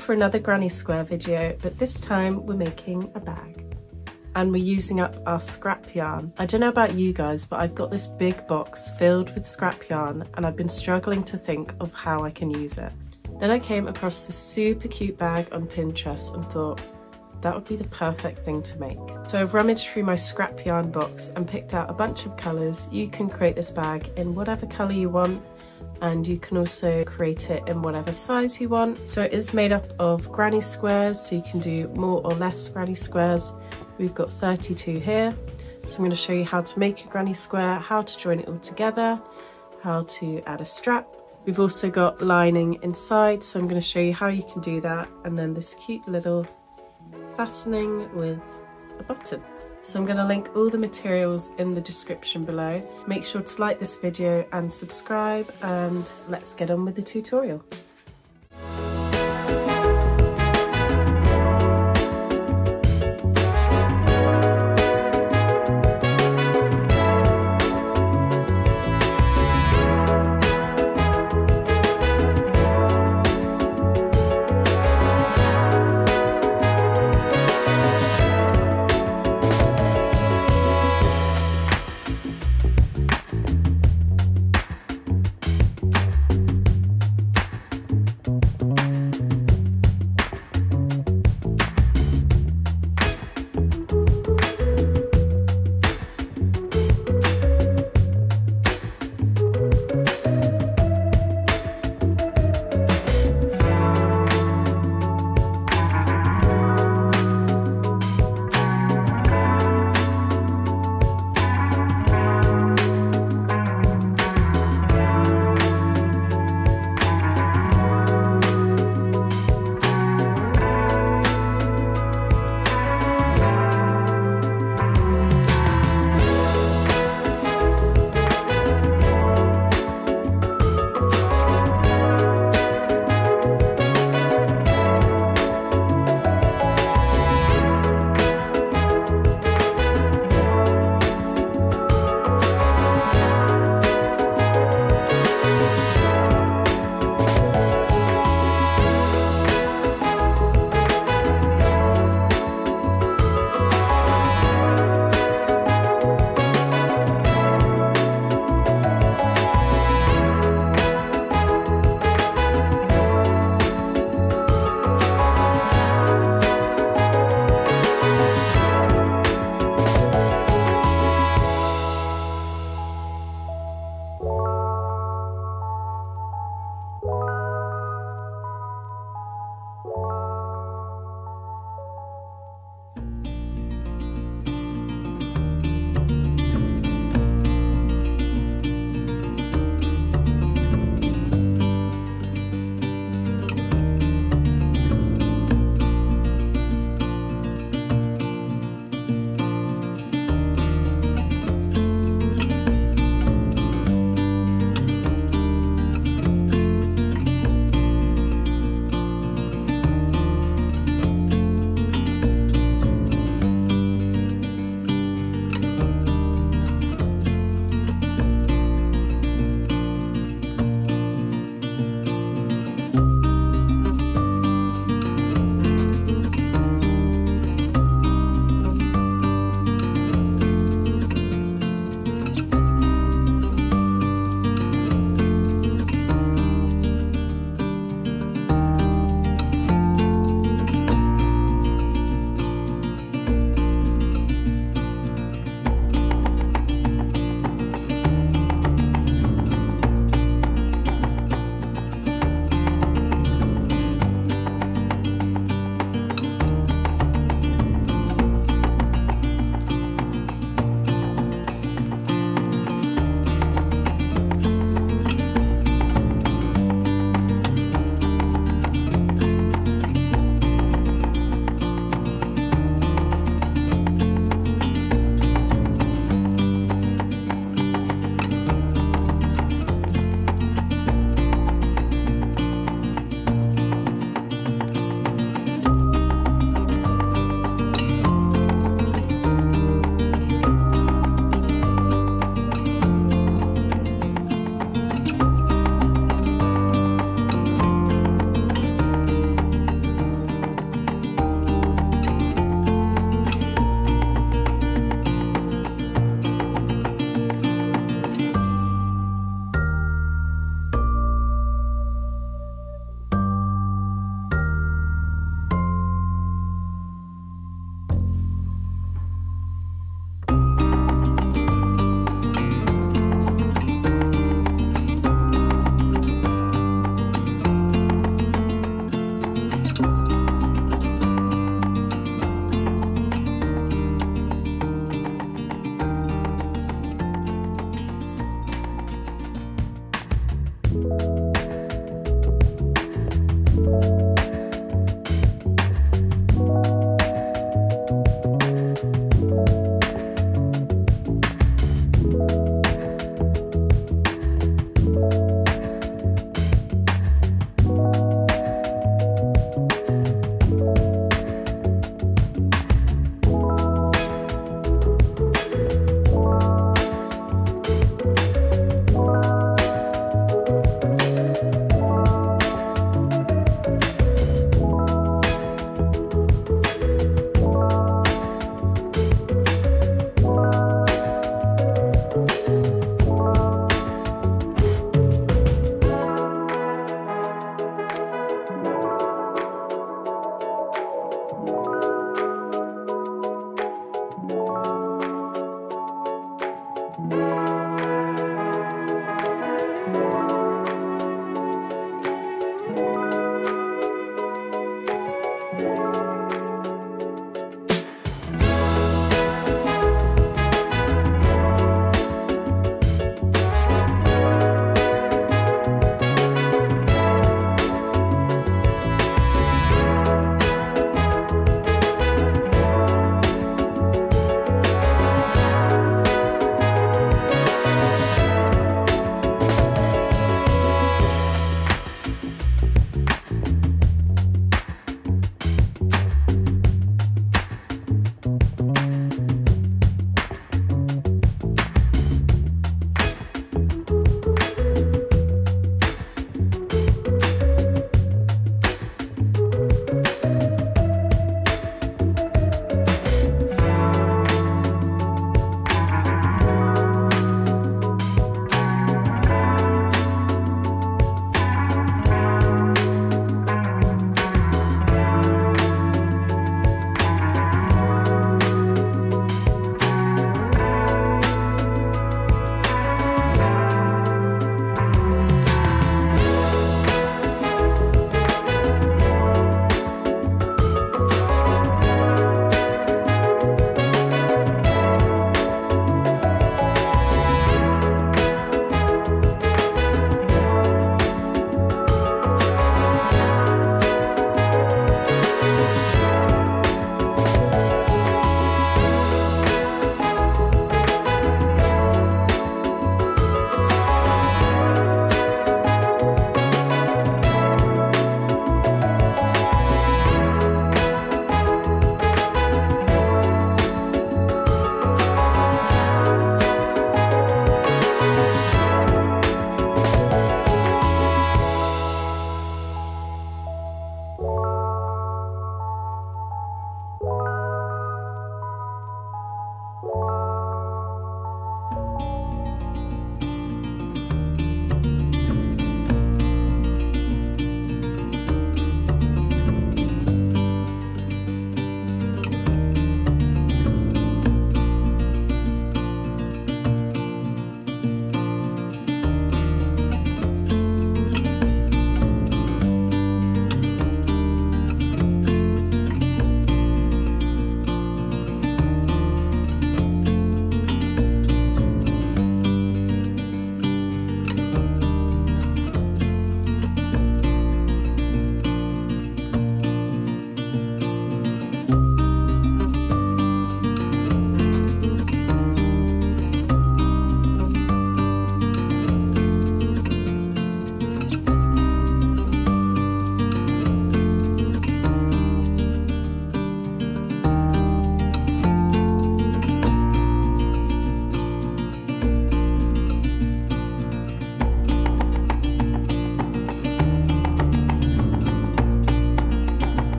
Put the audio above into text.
for another granny square video, but this time we're making a bag. And we're using up our scrap yarn. I don't know about you guys, but I've got this big box filled with scrap yarn and I've been struggling to think of how I can use it. Then I came across this super cute bag on Pinterest and thought that would be the perfect thing to make. So I've rummaged through my scrap yarn box and picked out a bunch of colours. You can create this bag in whatever colour you want, and you can also create it in whatever size you want. So it is made up of granny squares, so you can do more or less granny squares. We've got 32 here, so I'm going to show you how to make a granny square, how to join it all together, how to add a strap. We've also got lining inside, so I'm going to show you how you can do that, and then this cute little fastening with a button. So I'm going to link all the materials in the description below. Make sure to like this video and subscribe, and let's get on with the tutorial.